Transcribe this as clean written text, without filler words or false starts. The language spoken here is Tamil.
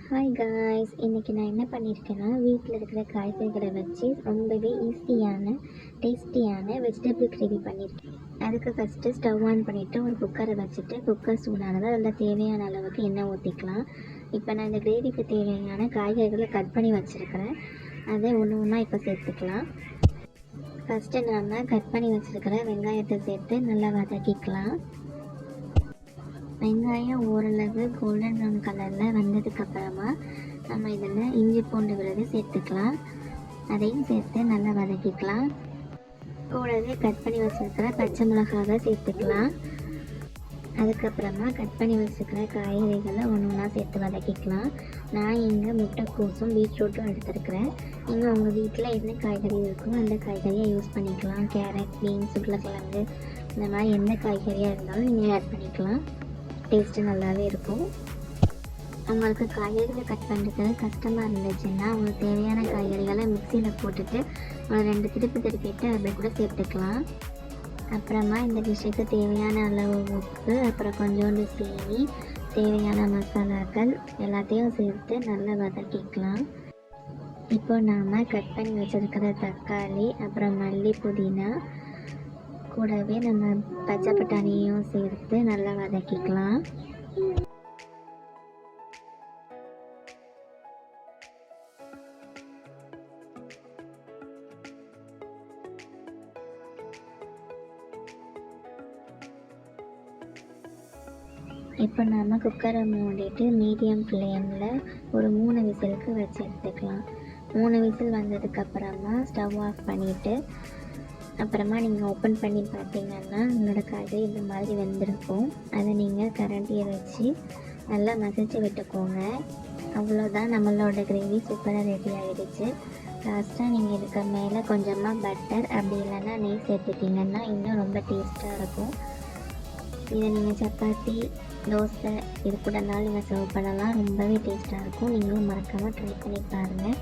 ஹாய் காய்ஸ், இன்றைக்கி நான் என்ன பண்ணியிருக்கேன்னா வீட்டில் இருக்கிற காய்கறிகளை வச்சு ரொம்பவே ஈஸியான டேஸ்டியான வெஜிடபிள் கிரேவி பண்ணியிருக்கேன். அதுக்கு ஃபஸ்ட்டு ஸ்டவ் ஆன் பண்ணிவிட்டு ஒரு குக்கரை வச்சுட்டு குக்கர் சூடானது அதில் தேவையான அளவுக்கு எண்ணெய் ஊற்றிக்கலாம். இப்போ நான் இந்த கிரேவிக்கு தேவையான காய்கறிகளை கட் பண்ணி வச்சுருக்கிறேன். அதை ஒன்று ஒன்றா இப்போ சேர்த்துக்கலாம். ஃபஸ்ட்டு நாம் கட் பண்ணி வச்சுருக்கிற வெங்காயத்தை சேர்த்து நல்லா வதக்கிக்கலாம். வெங்காயம் ஓரளவு கோல்டன் ப்ரௌன் கலரில் வந்ததுக்கப்புறமா நம்ம இதில் இஞ்சி பூண்டு விழுது சேர்த்துக்கலாம். அதையும் சேர்த்து நல்லா வதக்கிக்கலாம். கூடவே கட் பண்ணி வச்சுருக்கிற பச்சை மிளகாவை சேர்த்துக்கலாம். அதுக்கப்புறமா கட் பண்ணி வச்சுருக்கிற காய்கறிகளை ஒன்று ஒன்றா சேர்த்து வதக்கிக்கலாம். நான் இங்கே முட்டைக்கோஸும் பீட்ரூட்டும் எடுத்துருக்கிறேன். நீங்கள் உங்கள் வீட்டில் என்ன காய்கறி இருக்கோ அந்த காய்கறியை யூஸ் பண்ணிக்கலாம். கேரட், பீன்ஸ், உருளைக்கிழங்கு இந்த மாதிரி எந்த காய்கறியாக இருந்தாலும் நீங்கள் ஆட் பண்ணிக்கலாம். டேஸ்ட்டு நல்லாவே இருக்கும். உங்களுக்கு காய்கறிகளை கட் பண்ணுறது கஷ்டமாக இருந்துச்சுன்னா உங்களுக்கு தேவையான காய்கறிகளை மிக்சியில் போட்டுட்டு ஒரு 2 திருப்பிட்டு அப்படி கூட சேர்த்துக்கலாம். அப்புறமா இந்த டிஷ்ஷுக்கு தேவையான அளவு உப்பு, அப்புறம் கொஞ்சோண்டு சீனி, தேவையான மசாலாக்கள் எல்லாத்தையும் சேர்த்து நல்லா வதக்கிக்கலாம். இப்போ நாம் கட் பண்ணி வச்சுருக்கிற தக்காளி, அப்புறம் மல்லி, புதினா, கூடவே நம்ம பச்சை பட்டாணியும் சேர்த்து நல்லா வதக்கிக்கலாம். இப்போ நாம் குக்கரை மூடிட்டு மீடியம் ஃப்ளேமில் ஒரு 3 விசிலுக்கு வச்சு எடுத்துக்கலாம். 3 விசில் வந்ததுக்கப்புறமா ஸ்டவ் ஆஃப் பண்ணிவிட்டு அப்புறமா நீங்கள் ஓப்பன் பண்ணி பார்த்தீங்கன்னா என்னோடய காய்கறி இந்த மாதிரி வெந்திருக்கும். அதை நீங்கள் கரண்டியை வச்சு நல்லா மசிச்சு விட்டுக்கோங்க. அவ்வளோதான், நம்மளோட கிரேவி சூப்பராக ரெடி ஆகிடுச்சு. லாஸ்ட்டாக நீங்கள் இதுக்கு மேலே கொஞ்சமாக பட்டர் அப்படி இல்லைன்னா நெய் சேர்த்துட்டிங்கன்னா இன்னும் ரொம்ப டேஸ்ட்டாக இருக்கும். இதை நீங்கள் சப்பாத்தி, தோசை இது கூடனாலும் நீங்கள் சர்வ் பண்ணலாம். ரொம்பவே டேஸ்ட்டாக இருக்கும். நீங்களும் மறக்காமல் ட்ரை பண்ணி பாருங்கள்.